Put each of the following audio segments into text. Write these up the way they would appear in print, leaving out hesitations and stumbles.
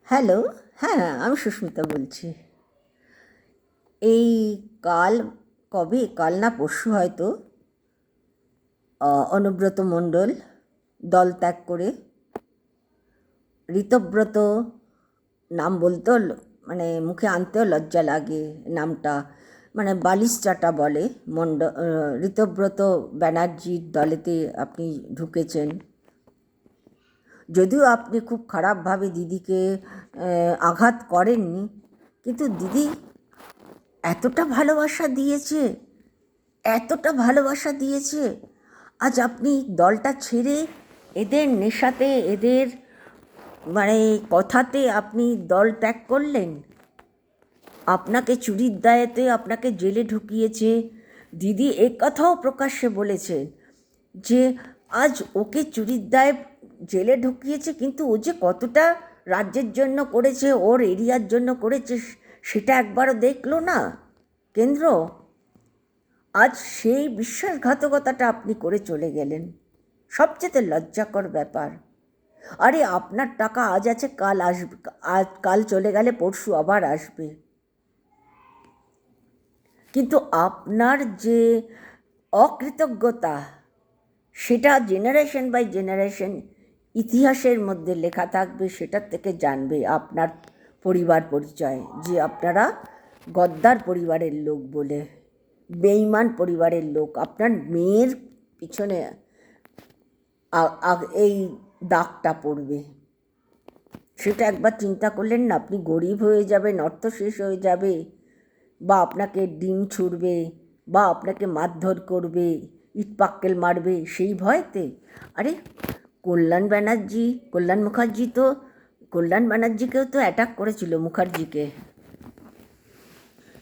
Hello. হ্যাঁ, আমি সুস্মিতা বলছি। এই কাল, কাল না পরশু হয়তো, অনুব্রত মণ্ডল দল ত্যাগ করে ঋতব্রত নাম বলতেও মানে মুখে আনতেও লজ্জা লাগে নামটা, মানে বালিশচাটা বলে। ঋতব্রত ব্যানার্জির দলেতে আপনি ঢুকেছেন। যদিও আপনি খুব খারাপভাবে দিদিকে আঘাত করেননি, কিন্তু দিদি এতটা ভালোবাসা দিয়েছে, এতটা ভালোবাসা দিয়েছে, আজ আপনি দলটা ছেড়ে এদের নেশাতে, এদের মানে কথাতে আপনি দল ত্যাগ করলেন। আপনাকে চুরির দায়েতে আপনাকে জেলে ঢুকিয়েছে। দিদি এ কথাও প্রকাশ্যে বলেছেন যে আজ ওকে চুরির দায়ে জেলে ঢুকিয়েছে, কিন্তু ও যে কতটা রাজ্যের জন্য করেছে, ওর এরিয়ার জন্য করেছে, সেটা একবারও দেখলো না কেন্দ্র। আজ সেই বিশ্বাসঘাতকতাটা আপনি করে চলে গেলেন। সবচেয়ে লজ্জাকর ব্যাপার। আরে আপনার টাকা আজ আছে, কাল আসবে, আজ কাল চলে গেলে পরশু আবার আসবে। কিন্তু আপনার যে অকৃতজ্ঞতা, সেটা জেনারেশন বাই জেনারেশন ইতিহাসের মধ্যে লেখা থাকবে। সেটার থেকে জানবে আপনার পরিবার পরিচয়, যে আপনারা গদ্দার পরিবারের লোক বলে, বেঈমান পরিবারের লোক। আপনার মেয়ের পিছনে এই দাগটা পড়বে। সেটা একবার চিন্তা করলেন না? আপনি গরিব হয়ে যাবেন, অর্থ শেষ হয়ে যাবে, বা আপনাকে ডিম ছুঁড়বে, বা আপনাকে মারধর করবে, ইট পাক্কেল মারবে, সেই ভয়তে। আরে কল্যাণ ব্যানার্জিকেও তো অ্যাটাক করেছিল মুখার্জিকে,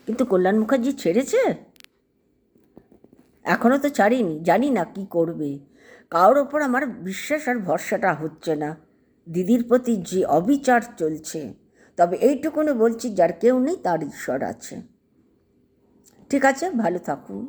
কিন্তু কল্যাণ মুখার্জি ছেড়েছে? এখনও তো ছাড়িনি, জানি না কি করবে। কারোর ওপর আমার বিশ্বাস আর ভরসাটা হচ্ছে না। দিদির প্রতি যে অবিচার চলছে। তবে এইটুকুনি বলছি, যার কেউ নেই তার ঈশ্বর আছে। ঠিক আছে, ভালো থাকুন।